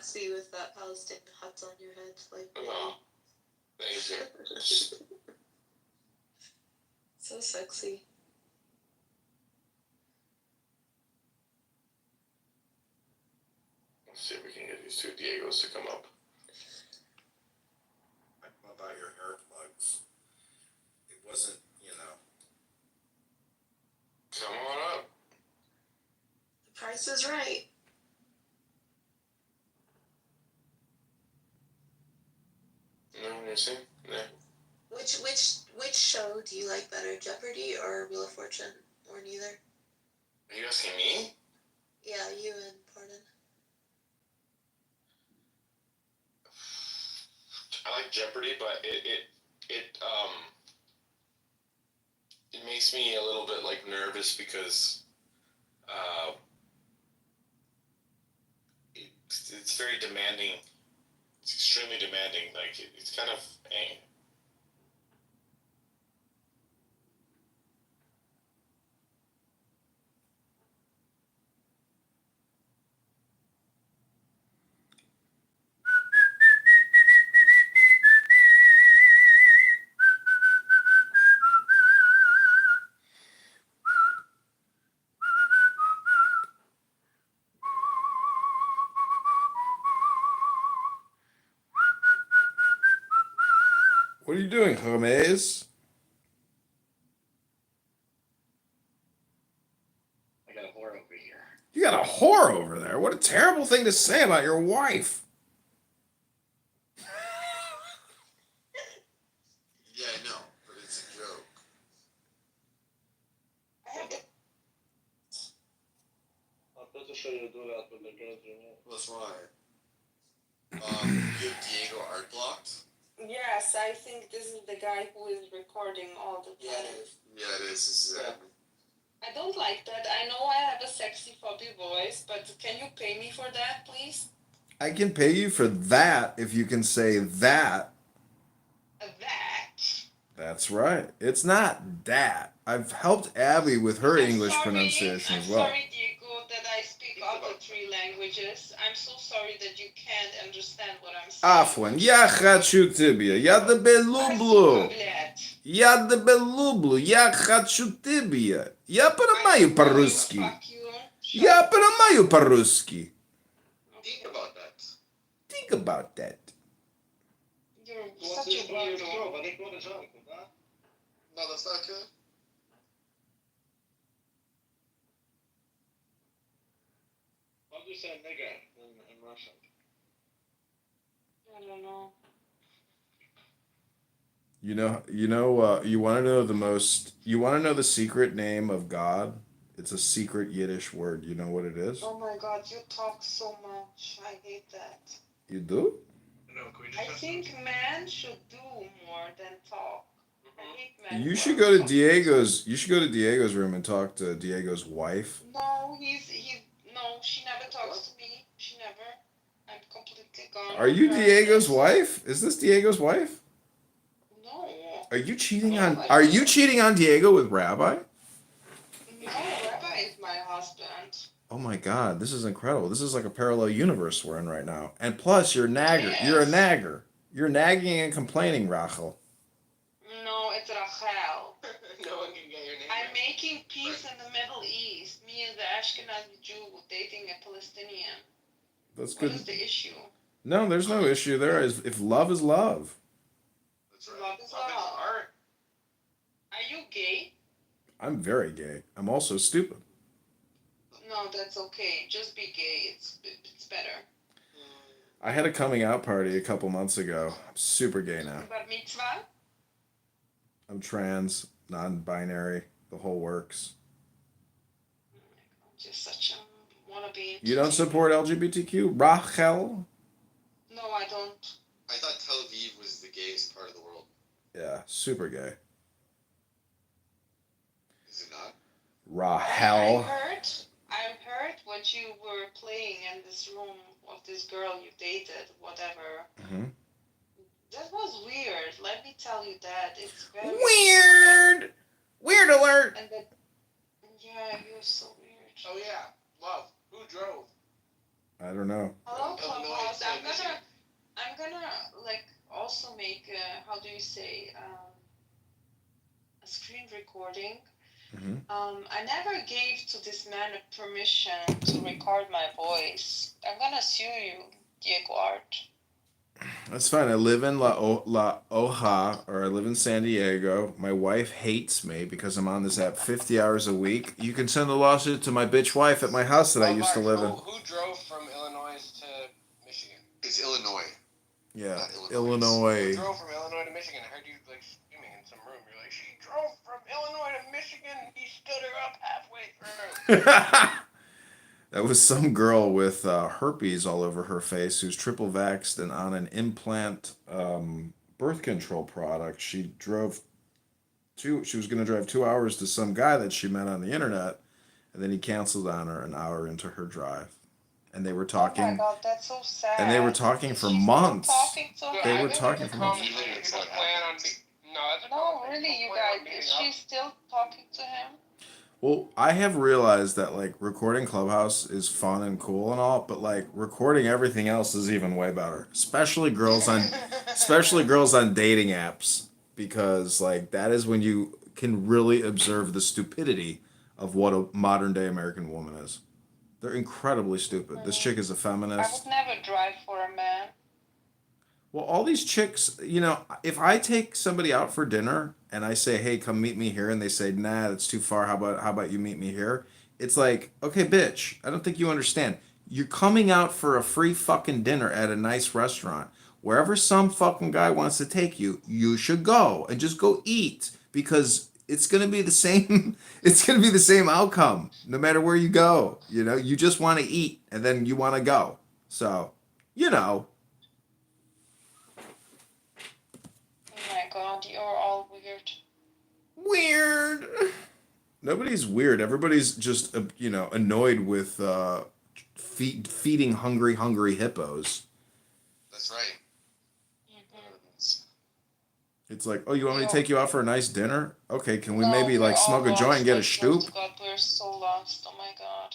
sexy with that Palestinian hut on your head. Like, Oh, thank you. So sexy. Let's see if we can get these two Diegos to come up. About your hair plugs. It wasn't, Come on up. The price is right. No, you see? Yeah. Which show do you like better, Jeopardy or Wheel of Fortune, or neither? Are you asking me? Yeah, you and Pardon. I like Jeopardy, but it makes me a little bit like nervous because it's very demanding. It's extremely demanding. Like it's kind of. What are you doing, Hermes? I got a whore over here. You got a whore over there. What a terrible thing to say about your wife. Yeah, I know, but it's a joke. Pretty sure you do that with the girls you know. That's why. You have Diego art blocked? Yes, I think this is the guy who is recording all the time. Yeah, it is. This is it. I don't like that. I know I have a sexy puppy voice, but can you pay me for that, please? I can pay you for that if you can say that. That. That's right. It's not that. I've helped Abby with her English pronunciation as well. I'm sorry, Diego, that I speak all the three languages. I'm so sorry that you can't understand what I'm saying. Afwan, я хочу тебя. Я тебя люблю. Я тебя люблю. Я хочу тебя. Я понимаю по-русски. Я понимаю по-русски. Think about that. Think about that. You're What's such this a plan to weirdo. go? But they go to junk, huh? Motherfucker. How do you say nigger in Russian? I don't know. You want to know the secret name of God? It's a secret Yiddish word. You know what it is? Oh my god, you talk so much. I hate that. You do? No, can we I just think man should do more than talk. I hate men. You who should are go to talking. Diego's room and talk to Diego's wife. No, no, she never talks to me. She never. I'm completely gone. Are you Diego's wife? Is this Diego's wife? No. Are you cheating on Diego with Rabbi? No, Rabbi is my husband. Oh my god, this is incredible. This is like a parallel universe we're in right now. And plus you're a nagger. Yes. You're a nagger. You're nagging and complaining, Rachel. No, it's Rachel. No one can get your name I'm right. making peace in the Middle East. Me as an Ashkenazi Jew dating a Palestinian. That's What good. is the issue? No, there's no issue there. If love is love. That's right. Love is love. art. Are you gay? I'm very gay. I'm also stupid. No, that's okay. Just be gay. It's better. I had a coming out party a couple months ago. I'm super gay now. Bar mitzvah? I'm trans, non-binary, the whole works. Just such a wannabe. You don't support LGBTQ? Rachel? No, I don't. I thought Tel Aviv was the gayest part of the world. Yeah, super gay. Is it not? Rahel. I heard what you were playing in this room of this girl you dated, whatever. Mm-hmm. That was weird. Let me tell you that. It's very Weird! Weird alert! And that, yeah, you're so weird. Oh yeah, love. Who drove? I don't know. Hello, Illinois. Clubhouse. also make how do you say a screen recording. Mhm. I never gave to this man a permission to record my voice. I'm gonna sue you, Diego Art. That's fine. I live in La Hoja, or I live in San Diego. My wife hates me because I'm on this app 50 hours a week. You can send a lawsuit to my bitch wife at my house that I used to live in. Who drove from Illinois to Michigan? It's Illinois. Yeah, Not Who Illinois. drove from Illinois to Michigan? I heard you like screaming in some room. You're like, she drove from Illinois to Michigan. He stood her up halfway through. That was some girl with herpes all over her face who's triple vaxxed and on an implant birth control product. She was going to drive 2 hours to some guy that she met on the internet, and then he canceled on her an hour into her drive. And they were talking. Oh my god, that's so sad. And they were talking for She's months. Talking to They her. were talking for months. People plan on no, that's a No, common thing. really, you People plan on guys. meeting Is up. she still talking to him? Well, I have realized that like recording Clubhouse is fun and cool and all, but like recording everything else is even way better. Especially girls on dating apps, because like that is when you can really observe the stupidity of what a modern day American woman is. They're incredibly stupid. This chick is a I feminist. would never drive for a man. Well, all these chicks, if I take somebody out for dinner and I say, "Hey, come meet me here," and they say, "Nah, that's too far. How about you meet me here?" It's like, "Okay, bitch, I don't think you understand. You're coming out for a free fucking dinner at a nice restaurant. Wherever some fucking guy wants to take you, you should go and just go eat, because it's going to be the same it's going to be the same outcome no matter where you go. You just want to eat and then you want to go. So, Oh my god, you're all weird. weird. Nobody's weird. Everybody's just annoyed with feeding hungry hippos. That's right. It's like, oh, you want me to take you out for a nice dinner? Okay, can we No, maybe we're like smoke all a joint and get a lost. I swear stoop? to God, we're so lost. Oh my god.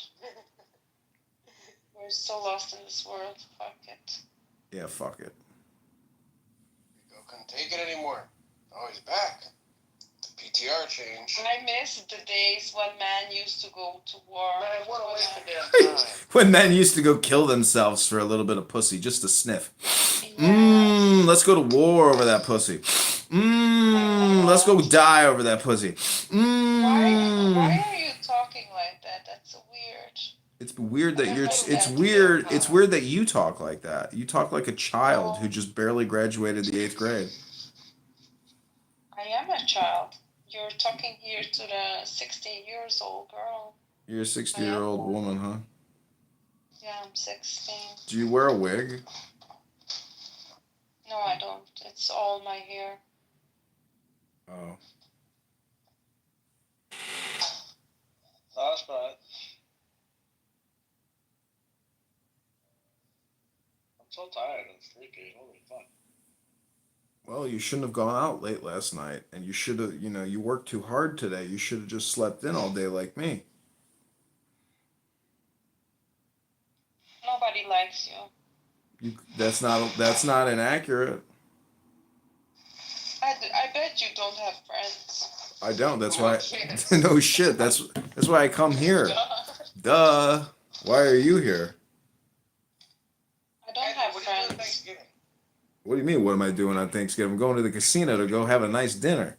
We're so lost in this world. Fuck it. Yeah, fuck it. Go couldn't take it anymore. Oh, he's back. The PTR change. I miss the days when men used to go to war. Man, what a waste of damn time. When men used to go kill themselves for a little bit of pussy, just to sniff. Yes. Let's go to war over that pussy. Let's go die over that pussy. Why are you talking like that? That's so weird. It's weird that it's weird that you talk like that. You talk like a child who just barely graduated the 8th grade. I am a child. You're talking here to the 16 years old girl. You're a 60-year-old woman, huh? Yeah, I'm 16. Do you wear a wig? No, I don't. It's all my hair. Oh. Soft spot. I'm so tired and sleepy. Holy fuck. Well, you shouldn't have gone out late last night, and you should have, you worked too hard today. You should have just slept in all day like me. Nobody likes you. That's not inaccurate. I bet you don't have friends. I don't. That's why. No shit. That's why I come here. Duh. Why are you here? I don't Hey, have what are you doing friends. Thanksgiving? What do you mean? What am I doing on Thanksgiving? I'm going to the casino to go have a nice dinner.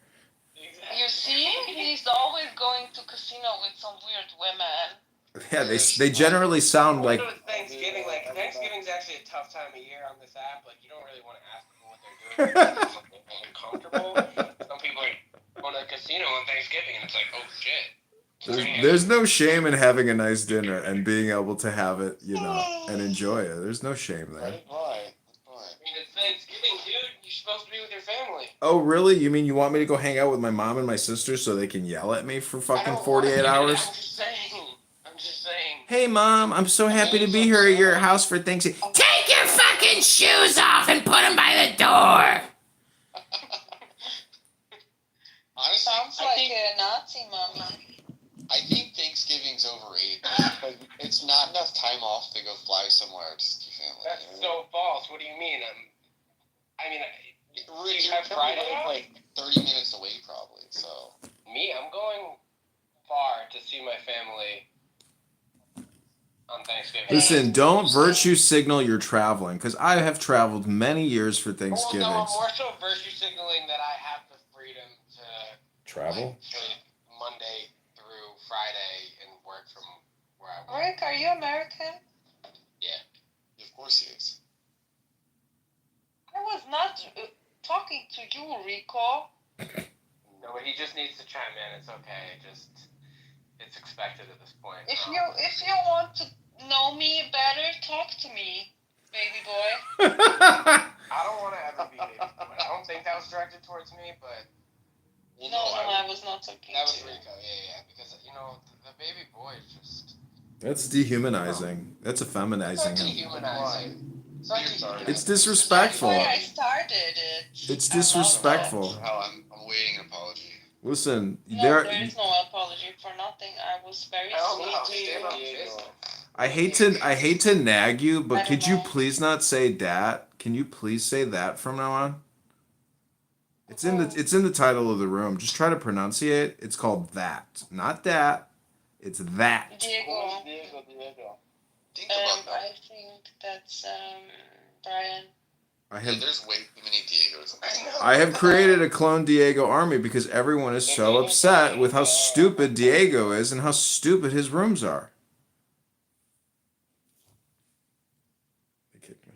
You see, he's always going to casino with some weird women. Yeah, they generally sound like. What about Thanksgiving? Like Thanksgiving's actually a tough time of year on this app. Like you don't really want to ask people what they're doing. It's like uncomfortable. Some people are going to a casino on Thanksgiving, and it's like, oh shit. There's no shame in having a nice dinner and being able to have it, and enjoy it. There's no shame there. Why? I mean, it's Thanksgiving, dude. You're supposed to be with your family. Oh, really? You mean you want me to go hang out with my mom and my sister so they can yell at me for fucking 48 hours? I'm just saying. Hey, Mom, I'm so happy to be here at your house for Thanksgiving. Take your fucking shoes off and put them by the door. Honestly, Sounds like a Nazi mama. I think Thanksgiving's overrated because it's not enough time off to go fly somewhere to see family. That's so false. What do you mean? I mean, Rick, have you're Friday only off? like 30 minutes away, probably. So Me, I'm going far to see my family on Thanksgiving. Listen, don't virtue signal you're traveling, because I have traveled many years for Well, Thanksgiving. no, I'm more so virtue signaling that I have the freedom to Travel? like, take Monday through Friday and work from where I work. Rick, are you American? of course he is. I was not talking to you, Rico. No, he just needs to chime in. It's okay. It's expected at this point. If you want to know me better, talk to me, baby boy. I don't want to ever be baby boy. I don't think that was directed towards me, but Well, No, I was not talking that to was you. Rico. Yeah. because the baby boy is just That's dehumanizing. That's It's effeminizing not him. dehumanizing. It's not dehumanizing. It's disrespectful. That's why I started it. It's I love disrespectful. Hell, I'm waiting an apology. Listen, that. No, there. there is no apology for nothing. I was very hell sweet no. to you. Stand up, Jason. I hate to nag you, but I could don't you know. please not say that? Can you please say that from now on? It's in the title of the room. Just try to pronunciate. It's called that, not that. It's that. Diego. Think about that. I think that's Brian. I Yeah, have there's way too many Diegos. I have created a clone Diego army because everyone is so upset with how stupid Diego is and how stupid his rooms are. They kicked me.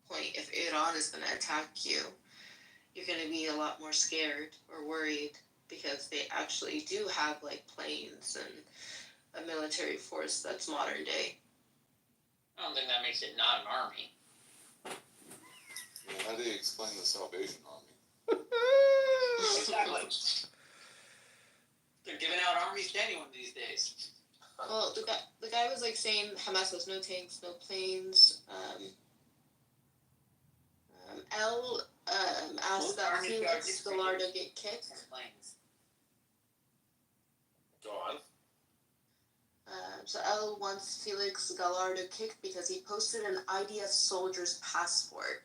Point, if Iran is going to attack you, you're going to be a lot more scared or worried because they actually do have like planes and a military force that's modern day. I don't think that makes it not an army. Yeah, how do you explain the Salvation Army? Exactly. They're giving out armies to anyone these days. Well, the guy was like saying Hamas has no tanks, no planes. L asked Most that armies are Felix just Gallardo get kicked. Planes. Go on. So L wants Felix Gallardo kicked because he posted an IDF soldier's passport.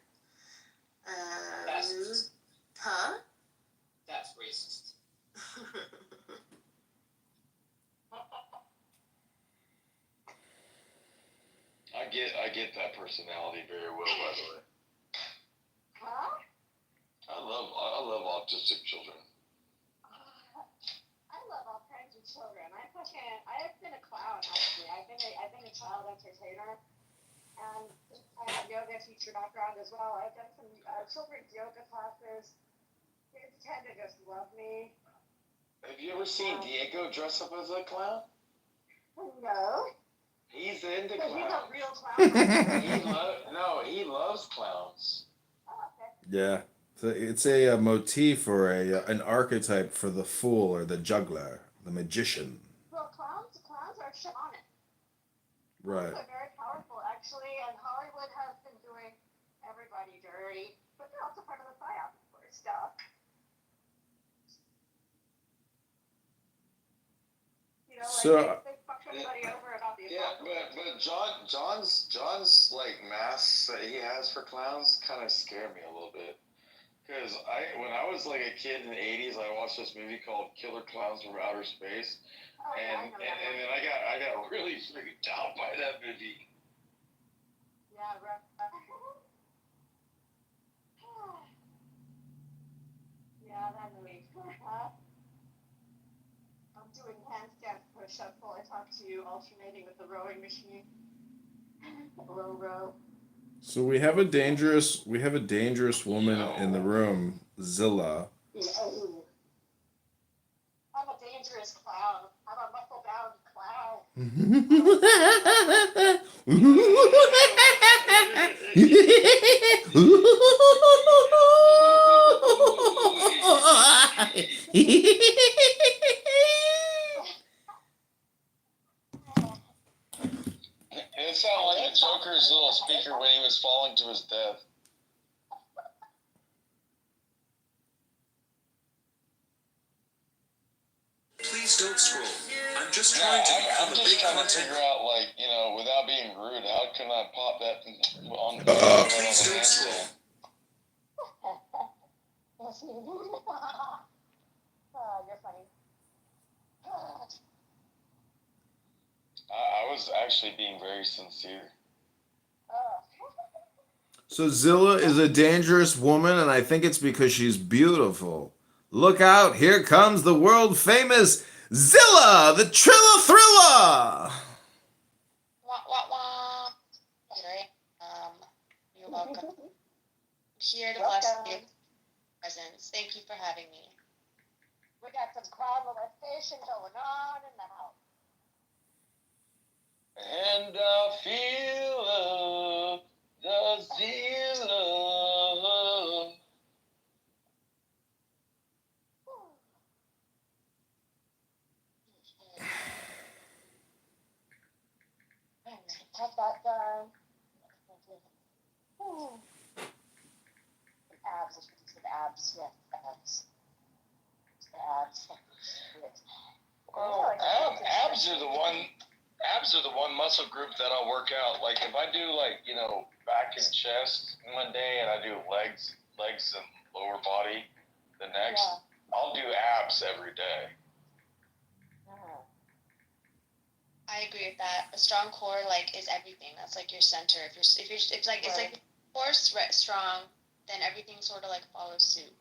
Racist. Huh? That's racist. I get that personality very well, by the way. Huh? I love autistic children. I love all kinds of children. I've been a clown actually. I've been a child entertainer, and I have yoga teacher background as well. I've done some children's yoga classes. Kids tend to just love me. Have you ever seen Diego dress up as a clown? No, He's into because he's a clowns. real clown. He loves clowns. Oh, okay. Yeah, so it's a motif or an archetype for the fool or the juggler, the magician. Well, clowns are shamanic. Right. They're very powerful actually, and Hollywood has been doing everybody dirty, but they're also part of the psyop for stuff. You know, like So- they fucked everybody over about the Yeah, apocalypse. but John's like masks that he has for clowns kind of scare me a little bit. Because when I was like a kid in the '80s, I watched this movie called Killer Clowns from Outer Space, Oh, yeah, I and know and that then one. I got really freaked out by that movie. Yeah, right. Yeah, that movie. I'm doing handstand push-ups while I talk to you, alternating with the rowing machine. Row. So we have a dangerous woman in the room, Zilla. No. I'm a dangerous clown. I'm a muscle-bound clown. It sounded like the Joker's little speaker when he was falling to his death. Please don't scroll. I'm just Yeah, trying to I'm become a just big trying to content. figure out like can I pop that on the handle? You're funny. I was actually being very sincere. So Zilla is a dangerous woman, and I think it's because she's beautiful. Look out, here comes the world famous Zilla, the Trilla Thrilla! Wah, wah, wah. Great. You're welcome. I'm here to bless you. Presents. Thank you for having me. We got some crowd molestation going on in the house. And I feel the Zilla. Have that done. Abs, I should say abs, yes, abs. Abs. Abs are the one. Abs are the one muscle group that I'll work out. Like if I do back and chest one day, and I do legs and lower body the next, I'll do abs every day. I agree with that. A strong core is everything. That's like your center. If you're it's like core strong, then everything sort of follows suit.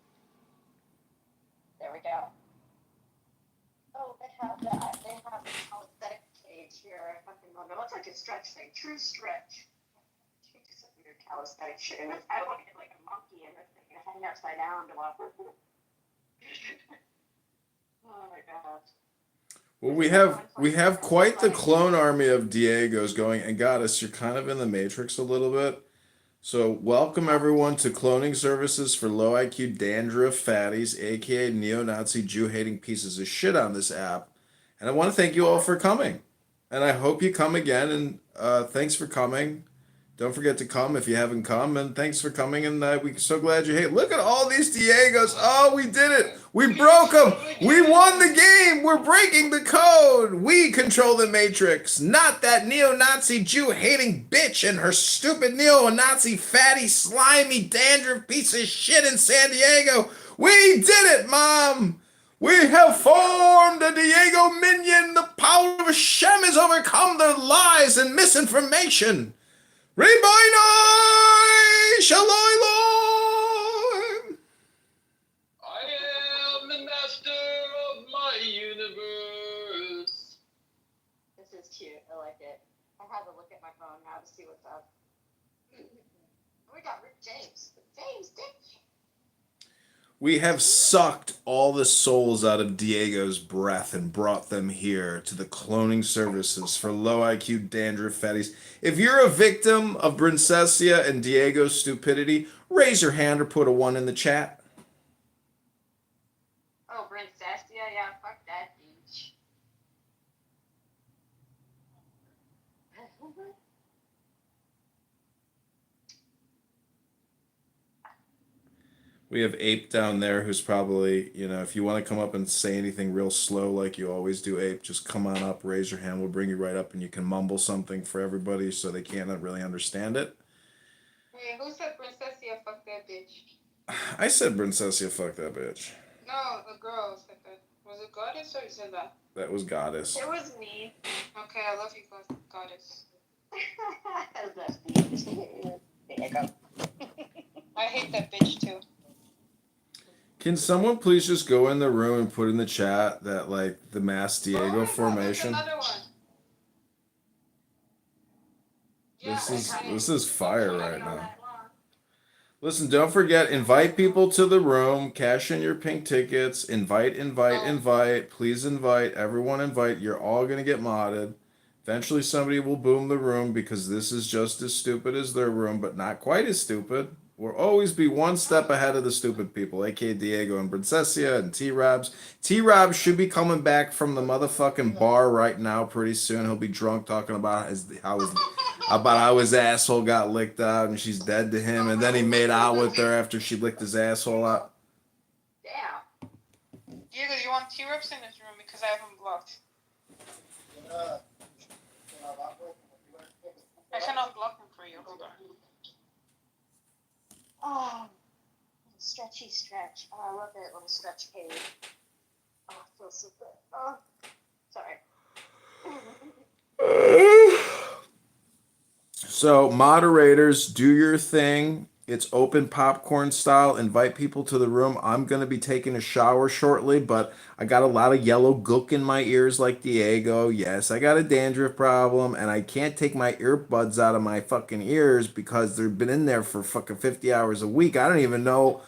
There we go. Oh, they have that. They have the calisthenic cage here. It looks like a stretch thing. True stretch. You do some weird calisthenic shit. And I look at like a monkey and they're thinking hanging upside down to walk. Oh my god. Well, we have quite the clone army of Diegos going, and Goddess, you're kind of in the matrix a little bit. So welcome everyone to Cloning Services for Low IQ Dandruff Fatties, aka neo-Nazi Jew-hating pieces of shit on this app. And I want to thank you all for coming. And I hope you come again, and thanks for coming. Don't forget to come if you haven't come, and thanks for coming, and we're so glad you hate. Look at all these Diegos. Oh, we did it. We broke them. We won the game. We're breaking the code. We control the Matrix, not that neo-Nazi Jew-hating bitch and her stupid neo-Nazi fatty, slimy, dandruff piece of shit in San Diego. We did it, Mom. We have formed a Diego minion. The power of Hashem has overcome their lies and misinformation. Rebinai Shaloi Loi. I am the master of my universe. This is cute. I like it. I had to look at my phone now to see what's up. We got Rick James. James, Dick. We have sucked all the souls out of Diego's breath and brought them here to the Cloning Services for Low IQ Dandruff Fatties. If you're a victim of Princessia and Diego's stupidity, raise your hand or put a 1 in the chat. Oh, Princessia? Yeah, fuck that beach. We have Ape down there who's probably, if you want to come up and say anything real slow like you always do, Ape, just come on up, raise your hand, we'll bring you right up, and you can mumble something for everybody so they can't really understand it. Hey, who said Princessia fuck that bitch? I said Princessia, fuck that bitch. No, the girl said that. Was it Goddess or you said that? That was Goddess. It was me. Okay, I love you, Goddess. I hate that bitch too. Can someone please just go in the room and put in the chat that, the Mass Diego formation? Another one. This is fire right now. Listen, don't forget, invite people to the room, cash in your pink tickets, invite. Please invite, everyone invite. You're all going to get modded. Eventually somebody will boom the room because this is just as stupid as their room, but not quite as stupid. We'll always be one step ahead of the stupid people, aka Diego and Princessia and T-Robs. T-Robs should be coming back from the motherfucking bar right now pretty soon. He'll be drunk talking about how his asshole got licked out and she's dead to him, and then he made out with her after she licked his asshole out. Damn. Diego, you want T-Rex in this room because I have him blocked. I cannot block you. Hold on. Oh, stretchy stretch. Oh, I love that little stretch cave. Oh, it feels so good. Oh, sorry. So, moderators, do your thing. It's open popcorn style. Invite people to the room. I'm going to be taking a shower shortly, but I got a lot of yellow gook in my ears like Diego. Yes, I got a dandruff problem, and I can't take my earbuds out of my fucking ears because they've been in there for fucking 50 hours a week. I don't even know,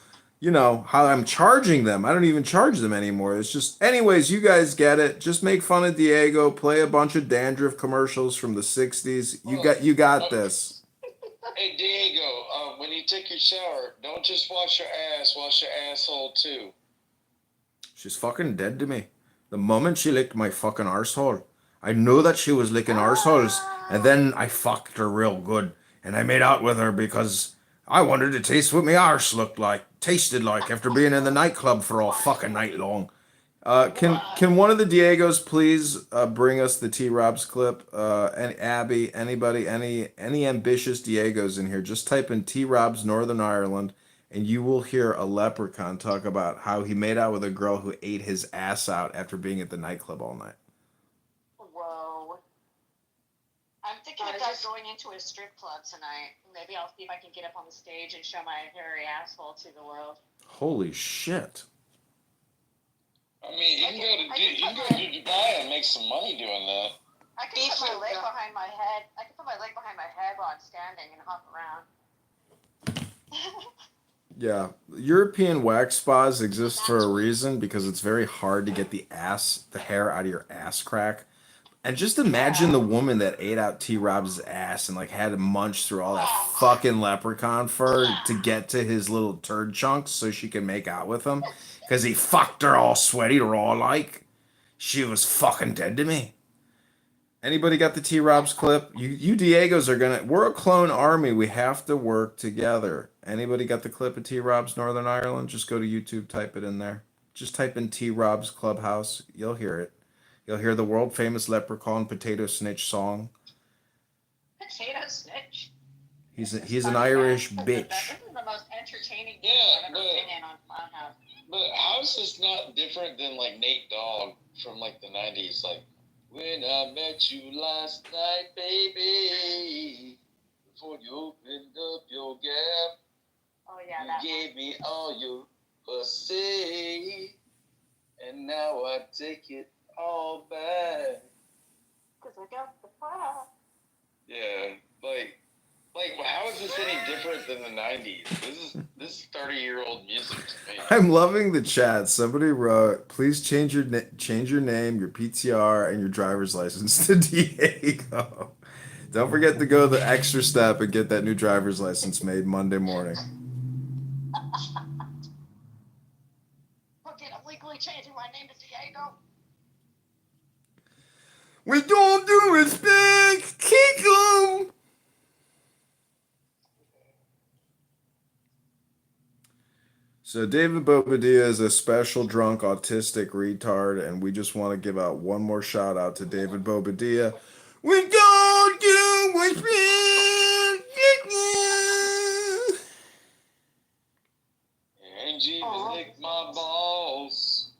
how I'm charging them. I don't even charge them anymore. It's just, anyways, you guys get it. Just make fun of Diego. Play a bunch of dandruff commercials from the 60s. You got this. Hey Diego, when you take your shower, don't just wash your ass, wash your asshole too. She's fucking dead to me. The moment she licked my fucking arsehole, I knew that she was licking arseholes, and then I fucked her real good, and I made out with her because I wanted to taste what my arse tasted like after being in the nightclub for all fucking night long. Can one of the Diegos please bring us the T-Robs clip? And Abby, anybody, any ambitious Diegos in here, just type in T-Robs Northern Ireland, and you will hear a leprechaun talk about how he made out with a girl who ate his ass out after being at the nightclub all night. Whoa. I'm thinking about going into a strip club tonight. Maybe I'll see if I can get up on the stage and show my hairy asshole to the world. Holy shit. I mean, you can go to Dubai and make some money doing that. I can put my leg behind my head. I can put my leg behind my head while I'm standing and hop around. Yeah, European wax spas exist for a reason because it's very hard to get the hair out of your ass crack. And just imagine the woman that ate out T-Rob's ass and had to munch through all that fucking leprechaun fur to get to his little turd chunks so she can make out with him. Because he fucked her all sweaty, raw like. She was fucking dead to me. Anybody got the T-Robs clip? You Diegos we're a clone army. We have to work together. Anybody got the clip of T-Robs Northern Ireland? Just go to YouTube, type it in there. Just type in T-Robs Clubhouse. You'll hear it. You'll hear the world famous leprechaun potato snitch song. Potato snitch? He's an Irish bitch. This is the most entertaining Yeah, I've ever been in on Clownhouse. But how is this not different than Nate Dogg from the 90s? When I met you last night, baby, before you opened up your gap, Oh yeah, you that gave me all your pussy, and now I take it all back. Because I got the file. Yeah, how is this any different than the 90s? This is 30-year-old music to me. I'm loving the chat. Somebody wrote, please change your name, your PTR, and your driver's license to Diego. Don't forget to go the extra step and get that new driver's license made Monday morning. Okay, I'm legally changing my name to Diego. We don't do respect, kick 'em. So David Bobadilla is a special drunk autistic retard, and we just want to give out one more shout out to David Bobadilla. We don't do respect, kick 'em. Angie lick my balls.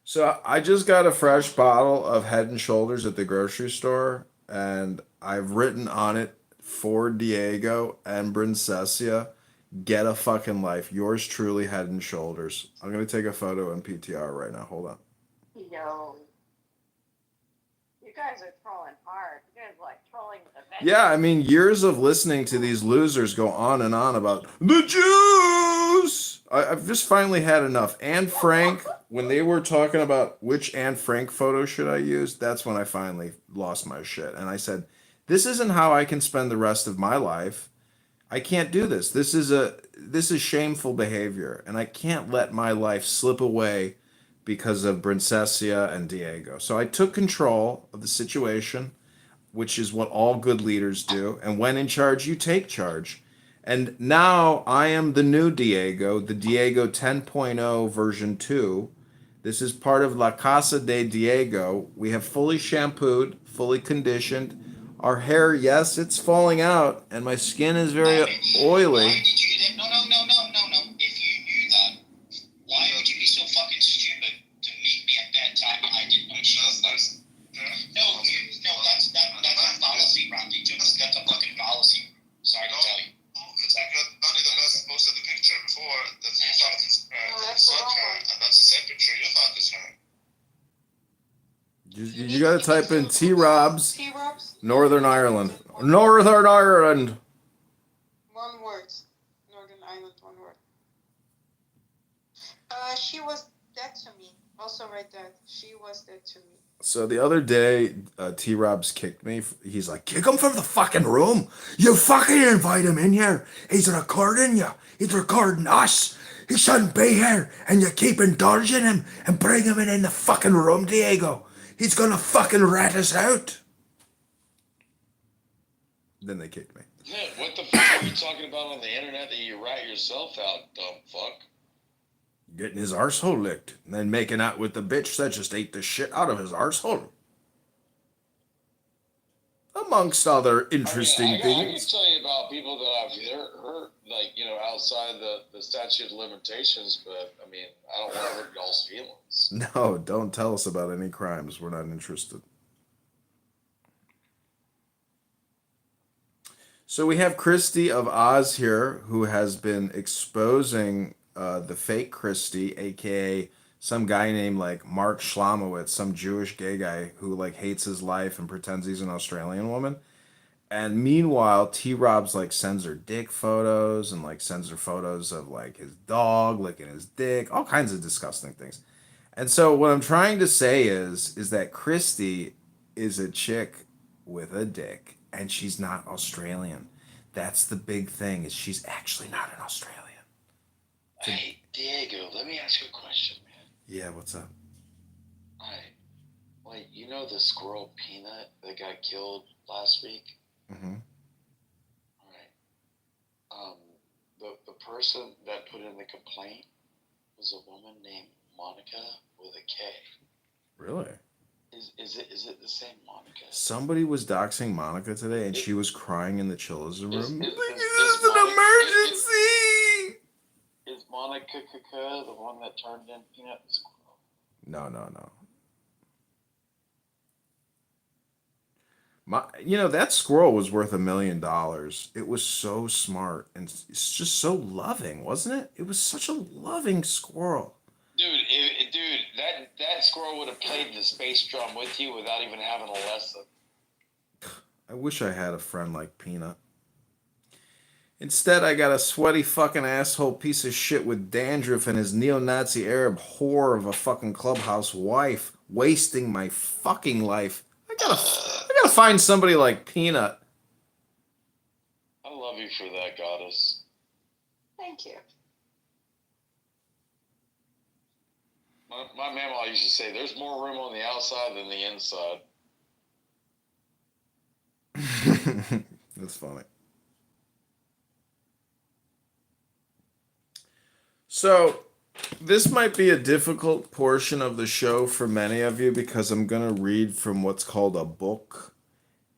So I just got a fresh bottle of Head and Shoulders at the grocery store, and I've written on it for Diego and Princessia, get a fucking life. Yours truly, Head and Shoulders. I'm gonna take a photo in PTR right now. Hold on. Yo. You guys are trolling hard. You guys trolling with the Yeah, I mean, years of listening to these losers go on and on about the Jews. I've just finally had enough. Anne Frank, when they were talking about which Anne Frank photo should I use, that's when I finally lost my shit. And I said, this isn't how I can spend the rest of my life. I can't do this. This is shameful behavior, and I can't let my life slip away because of Princessia and Diego. So I took control of the situation, which is what all good leaders do. And when in charge, you take charge. And now I am the new Diego, the Diego 10.0 version 2. This is part of La Casa de Diego. We have fully shampooed, fully conditioned. Our hair, yes, it's falling out, and my skin is very oily. Why did you? No. If you knew that, why would you be so fucking stupid to meet me at that time? I didn't know she was. No, that's a fallacy, Randy. That's a fucking fallacy. Sorry to tell you. It's because only the best posted the picture before that you thought this that's the wrong one. and that's the same picture you thought this her. You gotta type in T-Robs, T-Robs? Northern Ireland. Northern Ireland! One word. Northern Ireland, one word. She was dead to me. Also write that. She was dead to me. So the other day, T-Robs kicked me. He's like, kick him from the fucking room. You fucking invite him in here. He's recording you. He's recording us. He shouldn't be here. And you keep indulging him and bring him in the fucking room, Diego. He's gonna fucking rat us out. Then they kicked me. Yeah, what the fuck are you talking about on the internet that you rat yourself out, dumb fuck? Getting his arsehole licked. And then making out with the bitch that just ate the shit out of his arsehole. Amongst other interesting I can things. tell you about people that I've hurt, like, you know, outside the statute of limitations, but, I mean, I don't want to hurt y'all's feelings. No, don't tell us about any crimes. We're not interested. So we have Christy of Oz here, who has been exposing the fake Christy, aka some guy named like Mark Schlamowitz, some Jewish gay guy who like hates his life and pretends he's an Australian woman. And meanwhile, T-Robs like sends her dick photos and like sends her photos of like his dog licking his dick, all kinds of disgusting things. And so what I'm trying to say is that Christy is a chick with a dick, and she's not Australian. That's the big thing, is she's actually not an Australian. Hey, Diego, let me ask you a question, man. Yeah, what's up? Alright. Like, you know the squirrel Peanut that got killed last week? Mm-hmm. Alright. The person that put in the complaint was a woman named Monica with a K. Really? Is it the same Monica? Somebody was doxing Monica today, and she was crying in the chiller's room. This is an Monica- emergency! Is Monica Kaka the one that turned in Peanut the squirrel? No. That squirrel was worth $1 million. It was so smart, and it's just so loving, wasn't it? It was such a loving squirrel. Dude, that squirrel would have played the space drum with you without even having a lesson. I wish I had a friend like Peanut. Instead, I got a sweaty fucking asshole piece of shit with dandruff and his neo-Nazi Arab whore of a fucking clubhouse wife wasting my fucking life. I gotta find somebody like Peanut. I love you for that, goddess. Thank you. My mamaw used to say, there's more room on the outside than the inside. That's funny. So, this might be a difficult portion of the show for many of you because I'm going to read from what's called a book.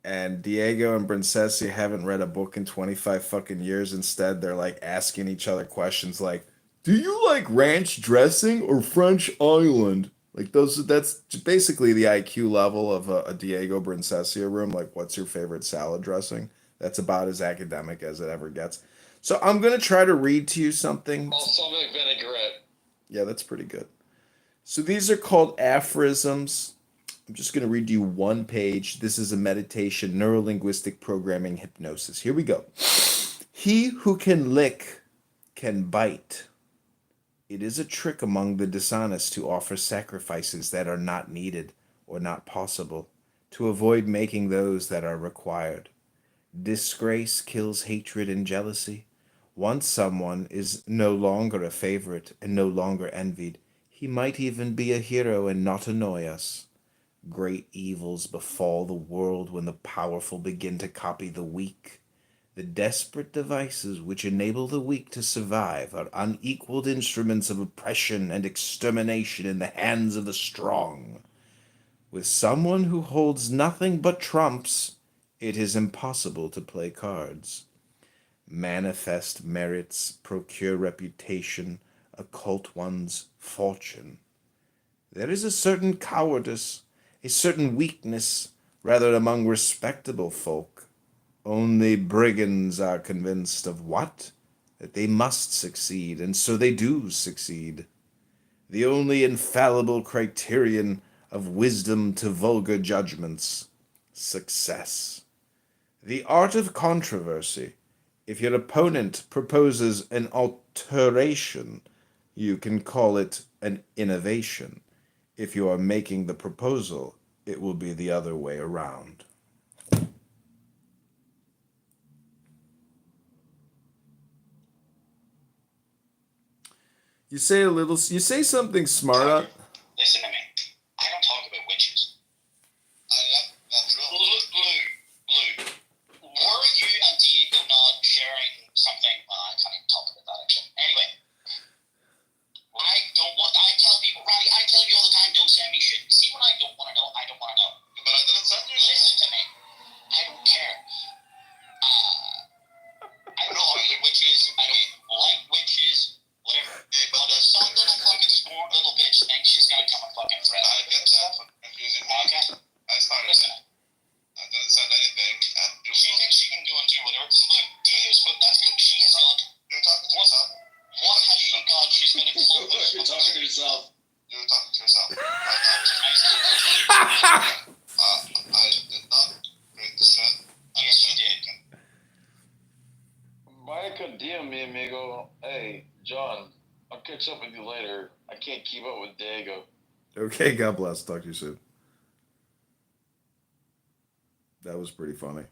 And Diego and Princessi haven't read a book in 25 fucking years. Instead, they're like asking each other questions like, do you like ranch dressing or French Island? Like that's basically the IQ level of a Diego Princessia room. Like, what's your favorite salad dressing? That's about as academic as it ever gets. So I'm going to try to read to you something. Balsamic vinaigrette. Yeah, that's pretty good. So these are called aphorisms. I'm just going to read you one page. This is a meditation, neurolinguistic programming hypnosis. Here we go. He who can lick can bite. It is a trick among the dishonest to offer sacrifices that are not needed or not possible, to avoid making those that are required. Disgrace kills hatred and jealousy. Once someone is no longer a favorite and no longer envied, he might even be a hero and not annoy us. Great evils befall the world when the powerful begin to copy the weak. The desperate devices which enable the weak to survive are unequaled instruments of oppression and extermination in the hands of the strong. With someone who holds nothing but trumps, it is impossible to play cards. Manifest merits procure reputation, occult one's fortune. There is a certain cowardice, a certain weakness, rather among respectable folk. Only brigands are convinced of what? That they must succeed, and so they do succeed. The only infallible criterion of wisdom to vulgar judgments, success. The art of controversy. If your opponent proposes an alteration, you can call it an innovation. If you are making the proposal, it will be the other way around. You say something smart. Listen to me. I don't talk about witches. Lou, were you and Diego not sharing something? I can't even talk about that actually. Anyway, I tell people, Roddy, I tell you all the time, don't send me shit. See, when I don't want to know, I don't want to know. But I didn't send you. Listen to me. I don't care. I don't know about witches. I don't like witches. Whatever. Yeah, but there's some little fucking scorned little bitch thinks she's gonna come and fucking threaten. I get that. Confusing. Okay. That's fine. Listen. I didn't send anything. She thinks she can do whatever. Look, Diego's foot. That's good. She has got. You're talking to yourself. What has she got? She's gonna close. You're talking to yourself. You're talking to yourself. I did not create the threat. Yes, you did. Micah DM me, amigo. Hey, John, I'll catch up with you later. I can't keep up with Diego. Okay, God bless. Talk to you soon. That was pretty funny.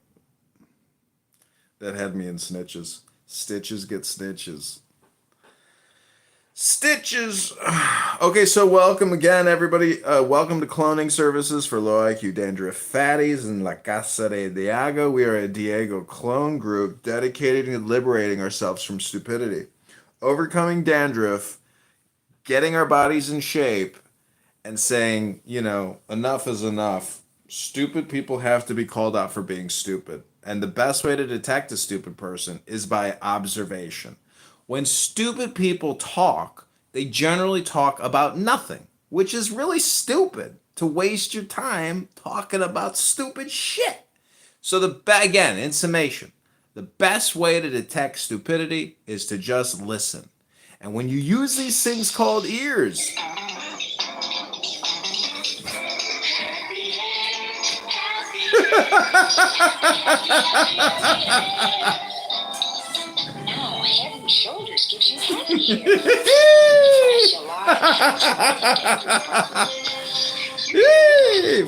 That had me in snitches. Stitches get stitches. Stitches! Okay, so welcome again, everybody. Welcome to Cloning Services for Low IQ Dandruff Fatties in La Casa de Diego. We are a Diego clone group dedicated to liberating ourselves from stupidity, overcoming dandruff, getting our bodies in shape, and saying, enough is enough. Stupid people have to be called out for being stupid. And the best way to detect a stupid person is by observation. When stupid people talk, they generally talk about nothing, which is really stupid to waste your time talking about stupid shit. So again, in summation, the best way to detect stupidity is to just listen. And when you use these things called ears, Now, Head and Shoulders gives you happy hair.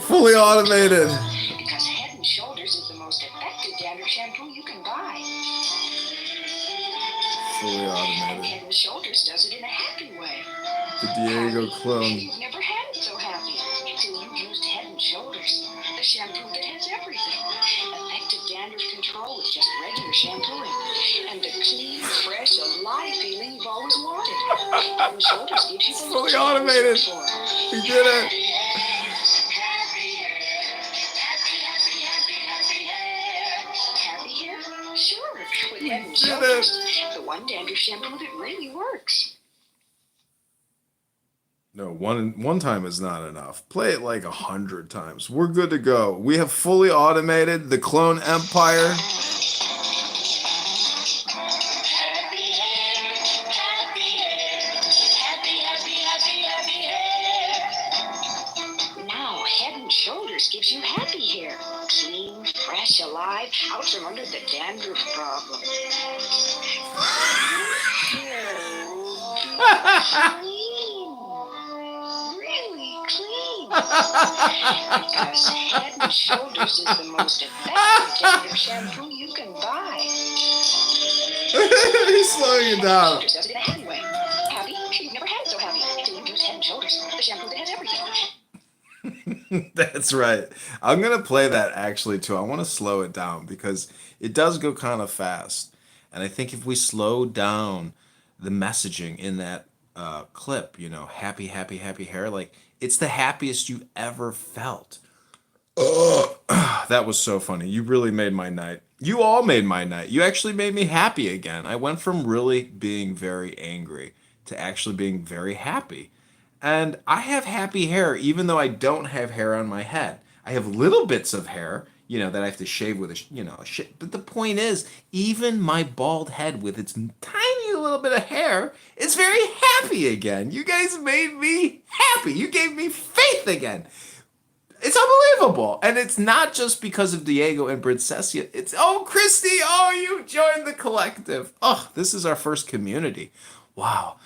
fully automated. Because Head and Shoulders is the most effective dandruff shampoo you can buy. Fully automated. Head and Shoulders does it in a happy way. The Diego clone. You've never had it so happy until you used Head and Shoulders, the shampoo that has everything. Effective dandruff control with just regular shampooing, and the clean, fresh, alive feeling you've always wanted. Head and Shoulders gives you the Fully automated. We did it. Happy hair? Sure, with Head and Shoulders, the one dandruff shampoo that really works. No, one time is not enough. Play it like 100 times. We're good to go. We have fully automated the clone empire. Now, Head and Shoulders gives you happy hair. Clean, fresh, alive, out from under the dandruff problem. Really clean. Because Head and Shoulders is the most effective dandruff shampoo you can buy. He's slowing it down. Shoulders does it in a happy way. Happy? You've never had it so happy until you use Head and Shoulders, the shampoo that has everything. That's right. I'm gonna play that actually too. I want to slow it down because it does go kind of fast. And I think if we slow down the messaging in that clip, happy, happy, happy hair, like it's the happiest you ever felt. Ugh. That was so funny. You really made my night. You all made my night. You actually made me happy again. I went from really being very angry to actually being very happy. And I have happy hair even though I don't have hair on my head. I have little bits of hair, that I have to shave with a shit. But the point is, even my bald head with its tiny little bit of hair is very happy again. You guys made me happy. You gave me faith again. It's unbelievable. And it's not just because of Diego and Princessia. It's, oh, Christy, oh, you joined the collective. Oh, this is our first community. Wow.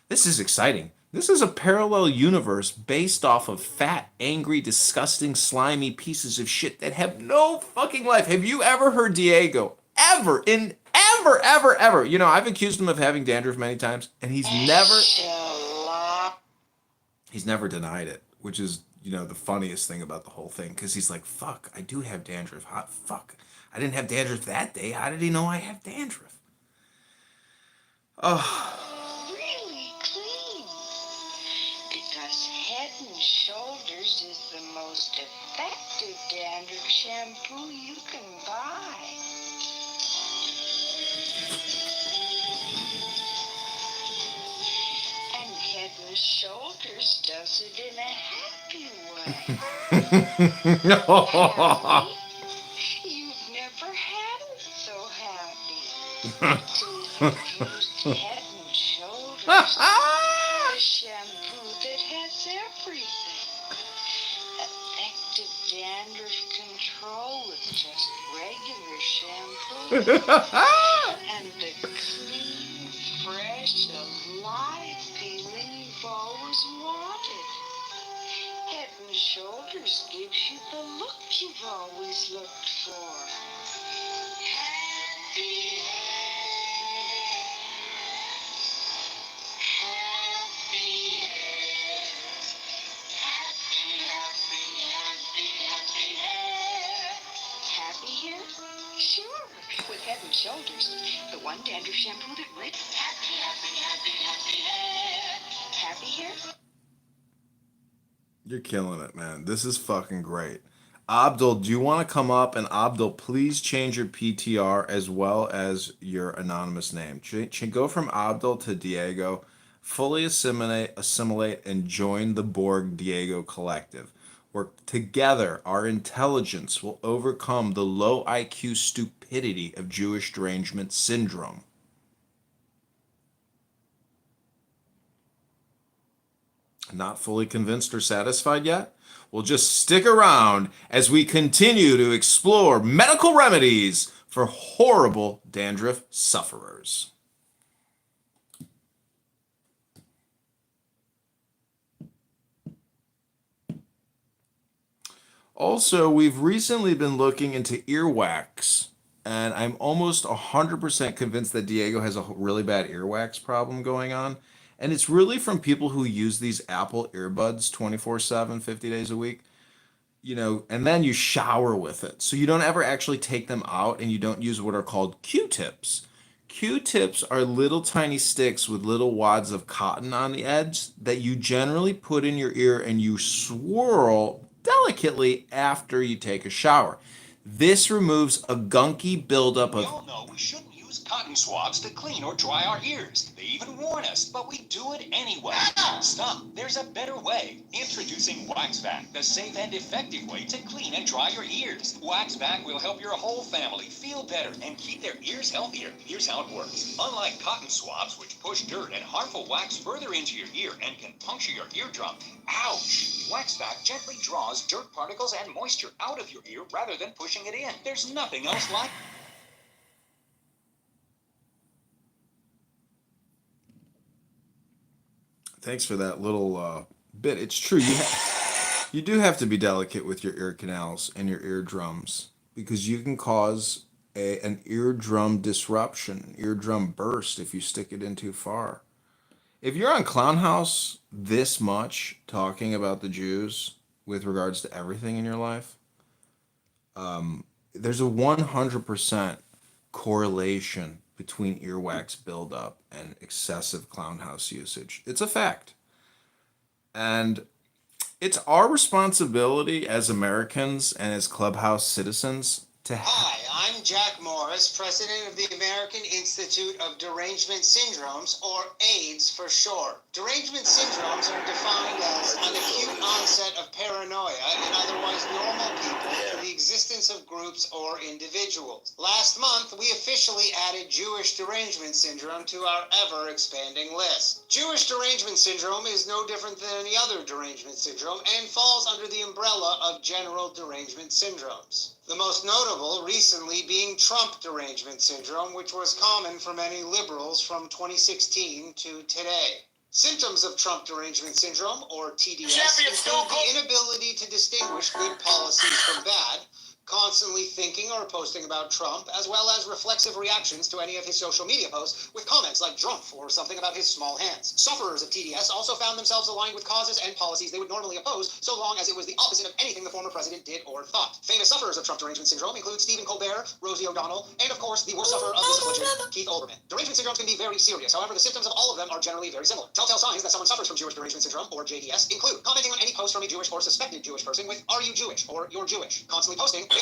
This is exciting. This is a parallel universe based off of fat, angry, disgusting, slimy pieces of shit that have no fucking life. Have you ever heard Diego ever, ever? I've accused him of having dandruff many times, and he's never denied it, which is, the funniest thing about the whole thing, because he's like, fuck, I do have dandruff. Fuck, I didn't have dandruff that day. How did he know I have dandruff? Oh. Really clean. Because Head and Shoulders is the most effective dandruff shampoo you can buy. And Head and Shoulders does it in a happy way. Happy? You've never had it so happy. So you've used Head and Shoulders, the shampoo that has everything. Effective dandruff control with just regular shampoo. And the clean, fresh, alive feeling you've always wanted. Head and Shoulders gives you the look you've always looked for. Happy hair. Happy hair. Happy hair. Happy hair? Sure. With Head and Shoulders, the one dandruff shampoo that makes happy hair. Happy hair? You're killing it, man. This is fucking great. Abdul, do you want to come up? And Abdul, please change your PTR as well as your anonymous name. Go from Abdul to Diego. Fully assimilate, and join the Borg Diego collective. Where together, our intelligence will overcome the low IQ stupidity of Jewish derangement syndrome. Not fully convinced or satisfied yet? Well, just stick around as we continue to explore medical remedies for horrible dandruff sufferers. Also, we've recently been looking into earwax, and I'm almost 100% convinced that Diego has a really bad earwax problem going on. And it's really from people who use these Apple earbuds 24/7, 50 days a week, and then you shower with it. So you don't ever actually take them out, and you don't use what are called Q-tips. Q-tips are little tiny sticks with little wads of cotton on the edge that you generally put in your ear and you swirl delicately after you take a shower. This removes a gunky buildup We of... all know we shouldn't use cotton swabs to clean or dry our ears. They even warn us, but we do it anyway. Stop. There's a better way. Introducing WaxVac, the safe and effective way to clean and dry your ears. WaxVac will help your whole family feel better and keep their ears healthier. Here's how it works. Unlike cotton swabs, which push dirt and harmful wax further into your ear and can puncture your eardrum, ouch! WaxVac gently draws dirt particles and moisture out of your ear rather than pushing it in. There's nothing else like it. Thanks for that little bit. It's true. You do have to be delicate with your ear canals and your eardrums because you can cause an eardrum disruption, eardrum burst if you stick it in too far. If you're on Clown House this much talking about the Jews, with regards to everything in your life. There's a 100% correlation between earwax buildup and excessive clown house usage. It's a fact. And it's our responsibility as Americans and as clubhouse citizens to Hi, I'm Jack Morris, president of the American Institute of Derangement Syndromes, or AIDS for short. Derangement syndromes are defined as an acute onset of paranoia in otherwise normal people through the existence of groups or individuals. Last month, we officially added Jewish derangement syndrome to our ever-expanding list. Jewish derangement syndrome is no different than any other derangement syndrome and falls under the umbrella of general derangement syndromes. The most notable recently being Trump derangement syndrome, which was common for many liberals from 2016 to today. Symptoms of Trump derangement syndrome, or TDS, include the inability to distinguish good policies from bad, constantly thinking or posting about Trump, as well as reflexive reactions to any of his social media posts with comments like "drumpf" or something about his small hands. Sufferers of TDS also found themselves aligned with causes and policies they would normally oppose, so long as it was the opposite of anything the former president did or thought. Famous sufferers of Trump derangement syndrome include Stephen Colbert, Rosie O'Donnell, and of course, the worst sufferer of this affliction, Keith Olbermann. Derangement syndromes can be very serious, however, the symptoms of all of them are generally very similar. Telltale signs that someone suffers from Jewish derangement syndrome, or JDS, include commenting on any post from a Jewish or suspected Jewish person with "Are you Jewish?" or "You're Jewish," constantly posting liar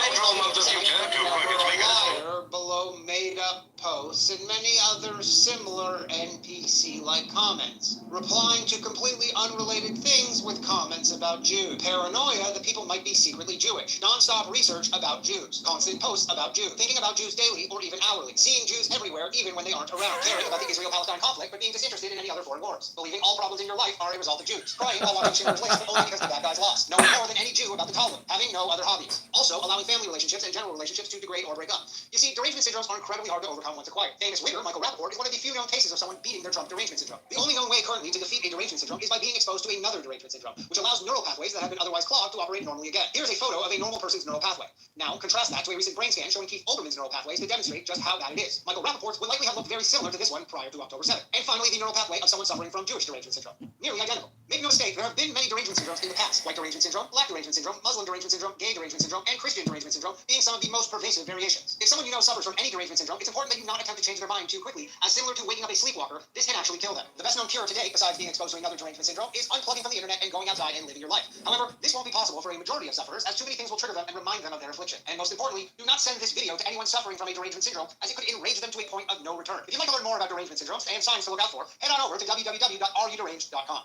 below made-up posts and many other similar NPC-like comments, replying to completely unrelated things with comments about Jews, paranoia that people might be secretly Jewish, non-stop research about Jews, constant posts about Jews, thinking about Jews daily or even hourly, seeing Jews everywhere even when they aren't around, caring about the Israel-Palestine conflict but being disinterested in any other foreign wars, believing all problems in your life are a result of Jews, crying while watching Schindler's List but only because the bad guys lost, knowing more than any Jew about the Talmud, having no other hobbies, also allowing family relationships and general relationships to degrade or break up. You see, derangement syndromes are incredibly hard to overcome once acquired. Famous wigger Michael Rappaport is one of the few known cases of someone beating their Trump derangement syndrome. The only known way currently to defeat a derangement syndrome is by being exposed to another derangement syndrome, which allows neural pathways that have been otherwise clogged to operate normally again. Here's a photo of a normal person's neural pathway. Now, contrast that to a recent brain scan showing Keith Olbermann's neural pathways to demonstrate just how bad it is. Michael Rappaport's would likely have looked very similar to this one prior to October 7th. And finally, the neural pathway of someone suffering from Jewish derangement syndrome. Nearly identical. Make no mistake, there have been many derangement syndromes in the past. White derangement syndrome, black derangement syndrome, Muslim derangement syndrome, gay derangement syndrome, and Christian derangement syndrome being some of the most pervasive variations. If someone you know suffers from any derangement syndrome, it's important that you not attempt to change their mind too quickly, as similar to waking up a sleepwalker, this can actually kill them. The best known cure to date, besides being exposed to another derangement syndrome, is unplugging from the internet and going outside and living your life. However, this won't be possible for a majority of sufferers, as too many things will trigger them and remind them of their affliction. And most importantly, do not send this video to anyone suffering from a derangement syndrome, as it could enrage them to a point of no return. If you'd like to learn more about derangement syndromes and signs to look out for, head on over to www.areyouderanged.com.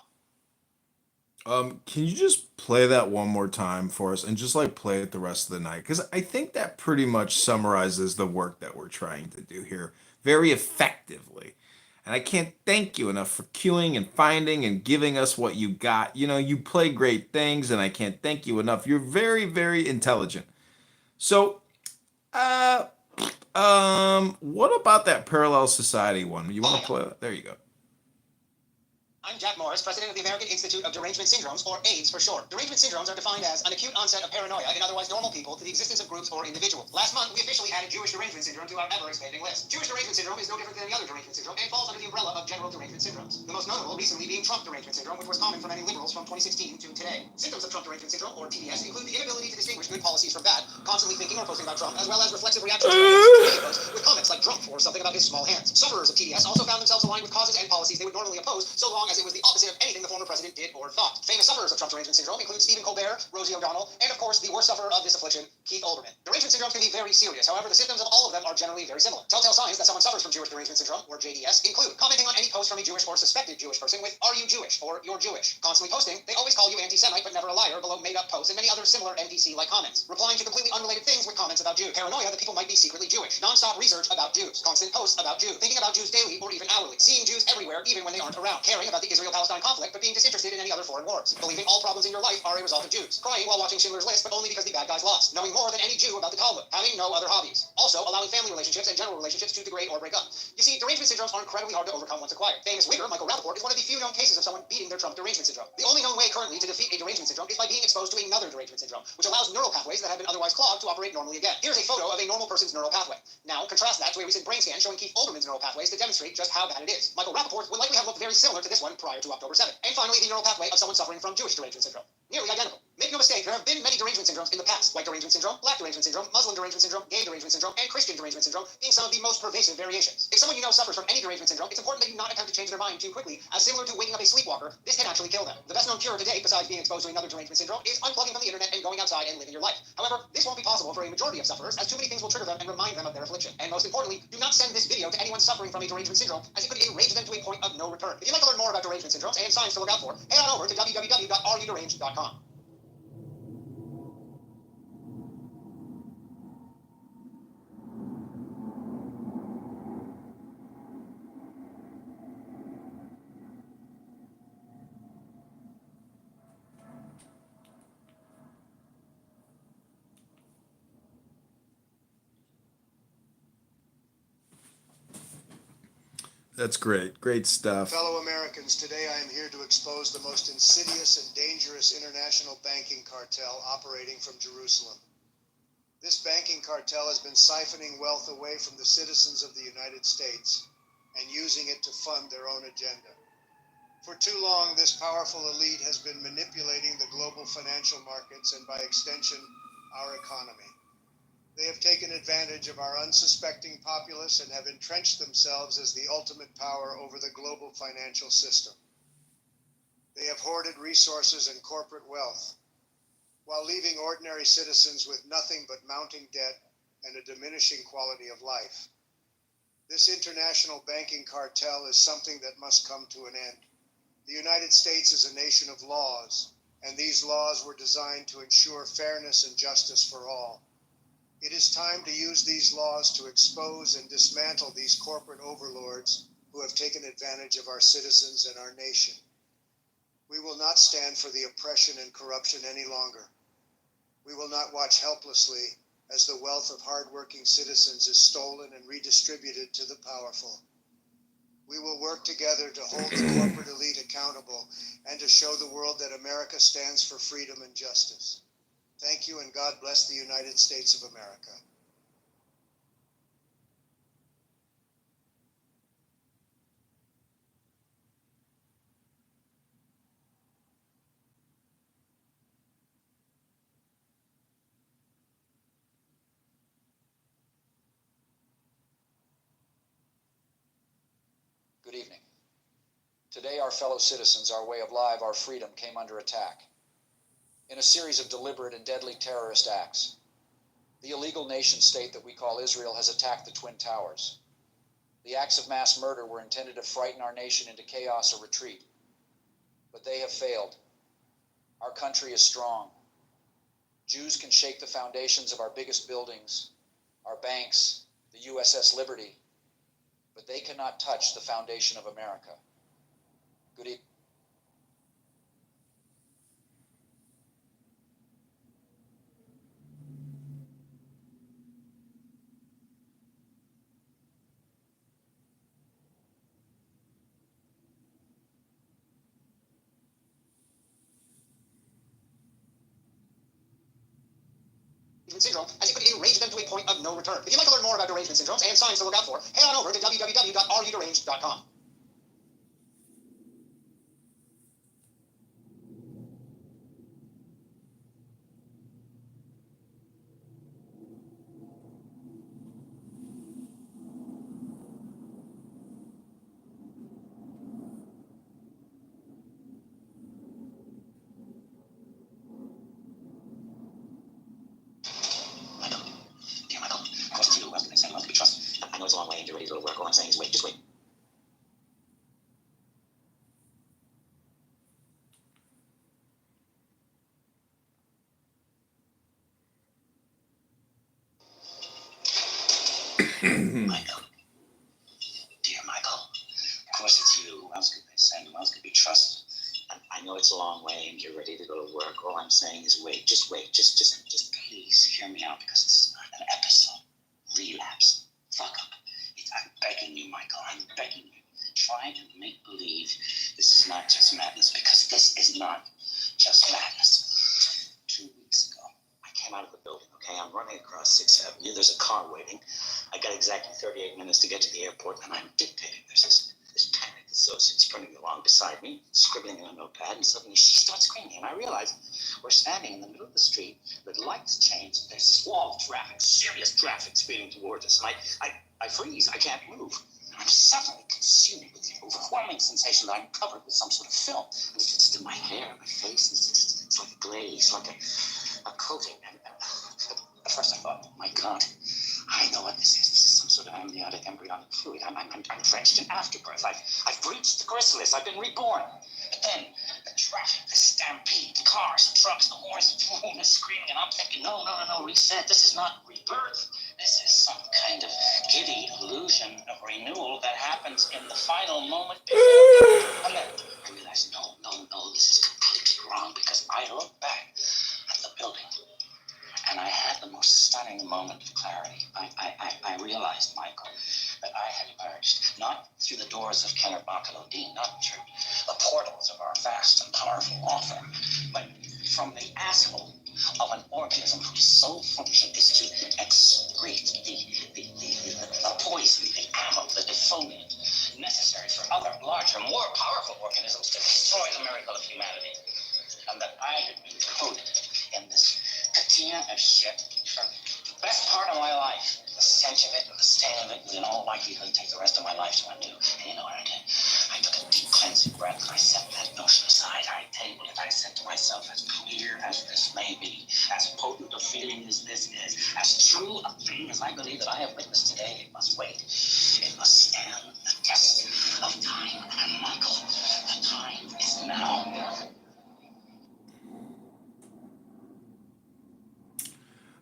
Can you just play that one more time for us and just like play it the rest of the night? Because I think that pretty much summarizes the work that we're trying to do here very effectively. And I can't thank you enough for queuing and finding and giving us what you got. You know, you play great things, and I can't thank you enough. You're very, very intelligent. So, what about that Parallel Society one? You want to play that? There you go. I'm Jack Morris, president of the American Institute of Derangement Syndromes, or AIDS for short. Derangement syndromes are defined as an acute onset of paranoia in otherwise normal people to the existence of groups or individuals. Last month, we officially added Jewish derangement syndrome to our ever-expanding list. Jewish derangement syndrome is no different than any other derangement syndrome and falls under the umbrella of general derangement syndromes. The most notable recently being Trump derangement syndrome, which was common for many liberals from 2016 to today. Symptoms of Trump derangement syndrome, or TDS, include the inability to distinguish good policies from bad, constantly thinking or posting about Trump, as well as reflexive reactions with comments like "drumpf" or something about his small hands. Sufferers of TDS also found themselves aligned with causes and policies they would normally oppose, so long as it was the opposite of anything the former president did or thought. Famous sufferers of Trump derangement syndrome include Stephen Colbert, Rosie O'Donnell, and of course, the worst sufferer of this affliction, Keith Olbermann. Derangement syndromes can be very serious, however, the symptoms of all of them are generally very similar. Telltale signs that someone suffers from Jewish derangement syndrome, or JDS, include commenting on any post from a Jewish or suspected Jewish person with "Are you Jewish?" or "You're Jewish," constantly posting "They always call you anti-Semite but never a liar" below made-up posts, and many other similar NPC-like comments, replying to completely unrelated things with comments about Jews, paranoia that people might be secretly Jewish, non-stop research about Jews, constant posts about Jews, thinking about Jews daily or even hourly, seeing Jews everywhere even when they aren't around, caring about the Israel-Palestine conflict but being disinterested in any other foreign wars, believing all problems in your life are a result of Jews, crying while watching Schindler's List but only because the bad guys lost, knowing more than any Jew about the Talmud, having no other hobbies, also allowing family relationships and general relationships to degrade or break up. You see, derangement syndromes are incredibly hard to overcome once acquired. Famous wigger Michael Rappaport is one of the few known cases of someone beating their Trump derangement syndrome. The only known way currently to defeat a derangement syndrome is by being exposed to another derangement syndrome, which allows neural pathways that have been otherwise clogged to operate normally again. Here's a photo of a normal person's neural pathway. Now, contrast that to a recent brain scan showing Keith Olbermann's neural pathways to demonstrate just how bad it is. Michael Rappaport's would likely have looked very similar to this one prior to October 7th. And finally, the neural pathway of someone suffering from Jewish derangement syndrome. nearly identical. Make no mistake, there have been many derangement syndromes in the past. White derangement syndrome, black derangement syndrome, Muslim derangement syndrome, gay derangement syndrome, and Christian derangement syndrome being some of the most pervasive variations. If someone you know suffers from any derangement syndrome, it's important that you not attempt to change their mind too quickly, as similar to waking up a sleepwalker, this can actually kill them. The best known cure to date, besides being exposed to another derangement syndrome, is unplugging from the internet and going outside and living your life. However, this won't be possible for a majority of sufferers, as too many things will trigger them and remind them of their affliction. And most importantly, do not send this video to anyone suffering from a derangement syndrome, as it could enrage them to a point of no return. If you'd like to learn more about derangement syndromes and signs to look out for, head on over to www.areyouderanged.com. That's great. Great stuff. Fellow Americans, today I am here to expose the most insidious and dangerous international banking cartel operating from Jerusalem. This banking cartel has been siphoning wealth away from the citizens of the United States and using it to fund their own agenda. For too long, this powerful elite has been manipulating the global financial markets and, by extension, our economy. They have taken advantage of our unsuspecting populace and have entrenched themselves as the ultimate power over the global financial system. They have hoarded resources and corporate wealth, while leaving ordinary citizens with nothing but mounting debt and a diminishing quality of life. This international banking cartel is something that must come to an end. The United States is a nation of laws, and these laws were designed to ensure fairness and justice for all. It is time to use these laws to expose and dismantle these corporate overlords who have taken advantage of our citizens and our nation. We will not stand for the oppression and corruption any longer. We will not watch helplessly as the wealth of hardworking citizens is stolen and redistributed to the powerful. We will work together to hold the corporate elite accountable and to show the world that America stands for freedom and justice. Thank you, and God bless the United States of America. Good evening. Today, our fellow citizens, our way of life, our freedom came under attack. In a series of deliberate and deadly terrorist acts, the illegal nation state that we call Israel has attacked the Twin Towers. The acts of mass murder were intended to frighten our nation into chaos or retreat, but they have failed. Our country is strong. Jews can shake the foundations of our biggest buildings, our banks, the USS Liberty, but they cannot touch the foundation of America. Good evening. Syndrome, as it could enrage them to a point of no return. If you'd like to learn more about derangement syndromes and signs to look out for, head on over to www.areyouderanged.com. I know it's a long way and you're ready to go to work. All I'm saying is wait, just wait. Michael. Dear Michael. Of course it's you. Who else could they send? Who else could be trusted? I know it's a long way and you're ready to go to work. All I'm saying is wait, just wait. Just please hear me out, because this is not an episode. Relapse. Fuck up. I'm begging you, Michael. I'm begging you. Try to make believe this is not just madness, because this is not just madness. 2 weeks ago, I came out of the building, okay? I'm running across 6th Avenue. There's a car waiting. I got exactly 38 minutes to get to the airport, and I'm dictating. There's this panicked associate sprinting along beside me, scribbling in a notepad, and suddenly she starts screaming, and I realize We're standing in the middle of the street, the lights change, there's this wall of traffic, serious traffic speeding towards us, and I freeze, I can't move. I'm suddenly consumed with the overwhelming sensation that I'm covered with some sort of film. And it's just in my hair, my face, it's like a glaze, like a coating. And at first I thought, oh my God, I know what this is. This is some sort of amniotic embryonic fluid. I'm drenched in afterbirth. I've breached the chrysalis. I've been reborn. But then the traffic, the stampede, the cars, the trucks, the horns, the boom, the screaming, and I'm thinking, no, reset. This is not rebirth. This is some kind of giddy illusion of renewal that happens in the final moment. And then I realized, no, this is completely wrong, because I look back at the building and I had the most stunning moment of clarity. I realized, Michael, that I had emerged not through the doors of Kennerbach and Odin, not through the portals of our vast and powerful author, but from the asshole of an organism whose sole function is to excrete the poison, the ammo, the defoliant necessary for other, larger, more powerful organisms to destroy the miracle of humanity. And that I had been coded in this patina of shit for the best part of my life. The stench of it and the stain of it would in all likelihood take the rest of my life to undo. And you know what I did? I took a deep cleansing breath and I set that notion aside. I tabled it. I said to myself, as clear as this may be, as potent a feeling as this is, as true a thing as I believe that I have witnessed today, it must wait. It must stand the test of time. And Michael, the time is now.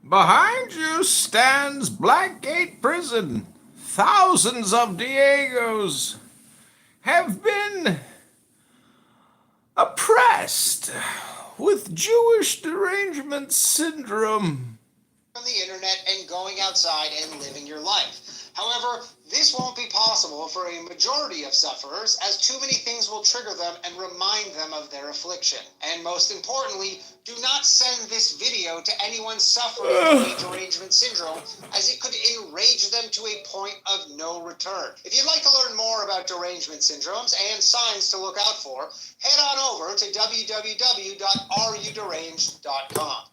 Behind you stands Blackgate Prison. Thousands of Diegos have been oppressed with Jewish derangement syndrome. On the internet and going outside and living your life. However, this won't be possible for a majority of sufferers, as too many things will trigger them and remind them of their affliction. And most importantly, do not send this video to anyone suffering from derangement syndrome, as it could enrage them to a point of no return. If you'd like to learn more about derangement syndromes and signs to look out for, head on over to www.areyouderanged.com.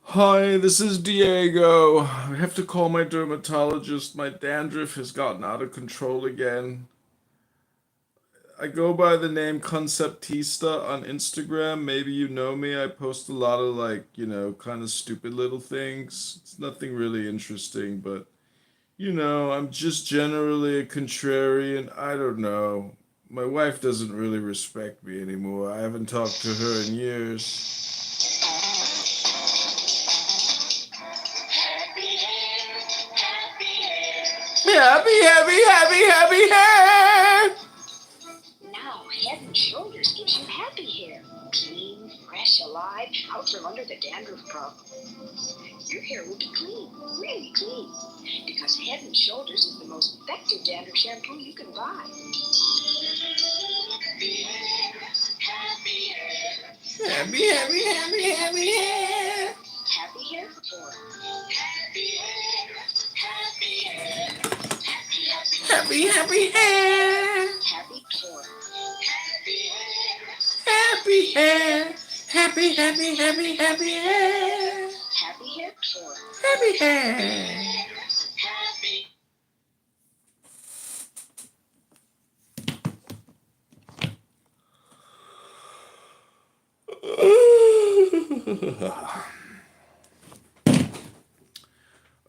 Hi, this is Diego. I have to call my dermatologist. My dandruff has gotten out of control again. I go by the name Conceptista on Instagram. Maybe you know me. I post a lot of kind of stupid little things. It's nothing really interesting, but I'm just generally a contrarian. I don't know. My wife doesn't really respect me anymore. I haven't talked to her in years. Happy hair! Now, Head and Shoulders gives you happy hair. Clean, fresh, alive, out from under the dandruff problem. Your hair will be clean, really clean. Because Head and Shoulders is the most effective dandruff shampoo you can buy. Happy hair, happy hair. Happy hair. Happy hair for happy hair, happy hair. Happy hair. Happy for Happy hair. Happy hair. happy hair for Happy hair. happy.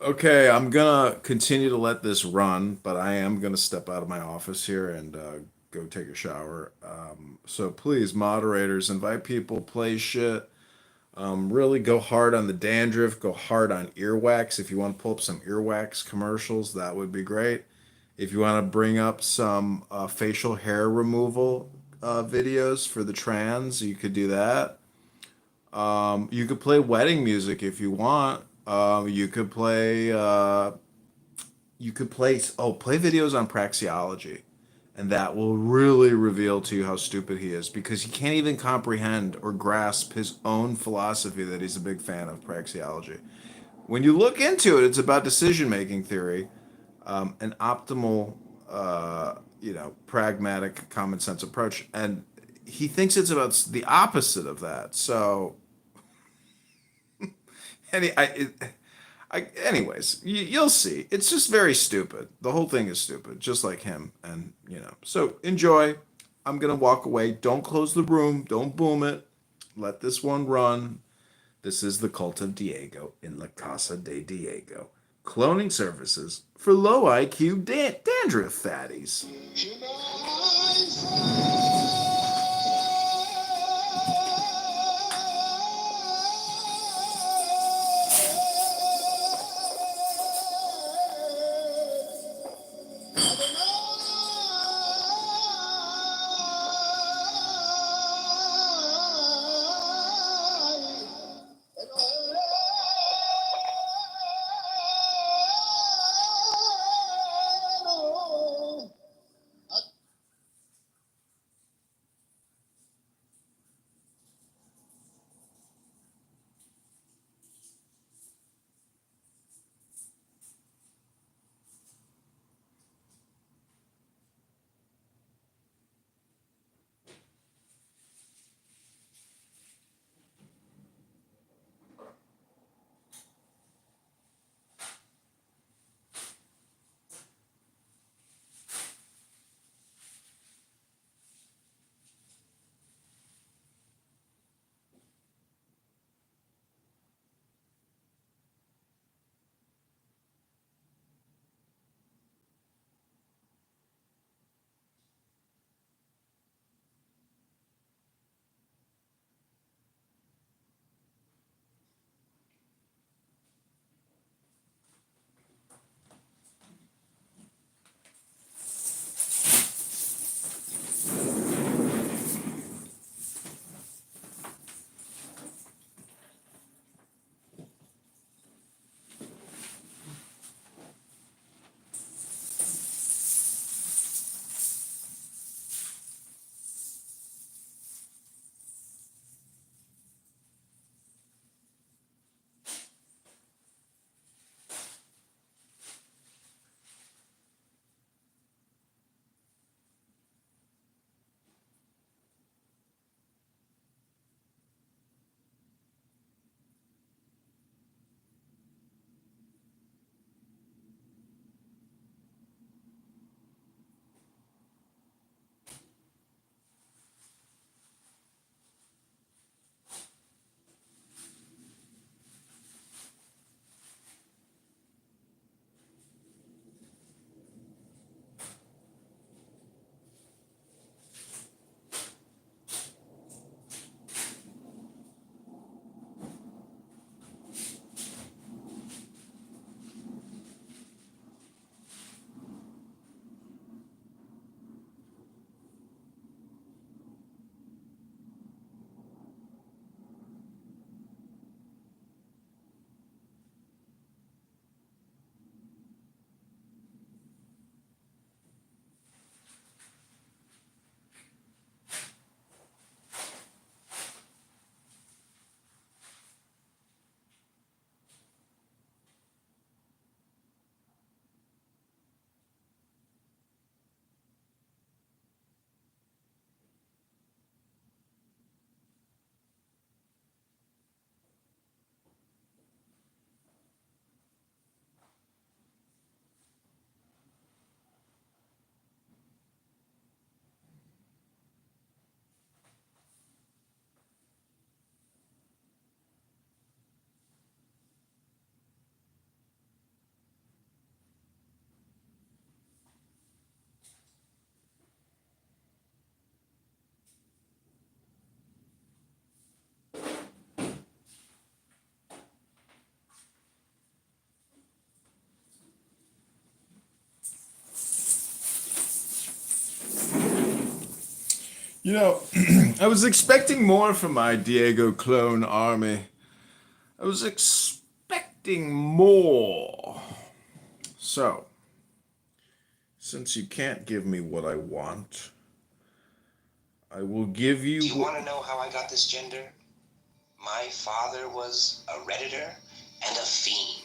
Okay, I'm gonna continue to let this run, but I am gonna step out of my office here and go take a shower. So please, moderators, invite people, play shit. Really go hard on the dandruff, go hard on earwax. If you want to pull up some earwax commercials, that would be great. If you want to bring up some facial hair removal, videos for the trans. You could do that. You could play wedding music if you want. You could play. Play videos on praxeology, and that will really reveal to you how stupid he is because he can't even comprehend or grasp his own philosophy that he's a big fan of praxeology. When you look into it, it's about decision making theory, an optimal, pragmatic, common sense approach, and he thinks it's about the opposite of that. So, anyways, you'll see. It's just very stupid. The whole thing is stupid, just like him. And so enjoy. I'm gonna walk away. Don't close the room. Don't boom it. Let this one run. This is the Cult of Diego in La Casa de Diego. Cloning services for low IQ dandruff fatties. You know, I was expecting more from my Diego clone army. I was expecting more. So, since you can't give me what I want, I will give you... Do you want to know how I got this gender? My father was a Redditor and a fiend.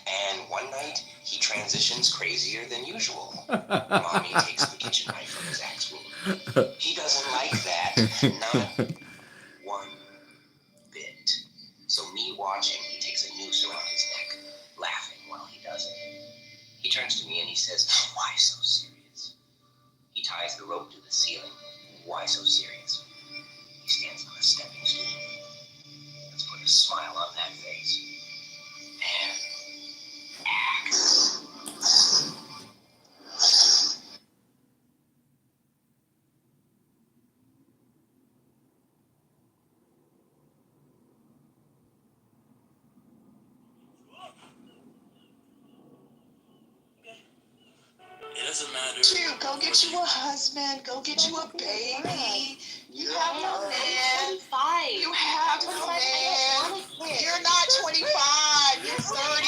And one night, he transitions crazier than usual. Mommy takes the kitchen knife from his axe wound. He doesn't like that. Not one bit. So me watching, he takes a noose around his neck, laughing while he does it. He turns to me and he says, "Why so serious?" He ties the rope to the ceiling. "Why so serious?" He stands on a stepping stool. Let's put a smile on that face. And axe. It doesn't matter. Dude, go get you a husband. Go get you a baby. You have no man. You have no man. You're not 25. You're 30.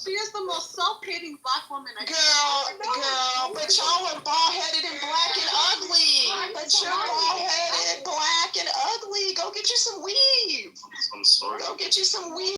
She is the most self-hating black woman I Girl, but y'all are bald-headed and black and ugly. But you're bald-headed, black and ugly. Go get you some weave. I'm sorry. Go get you some weave.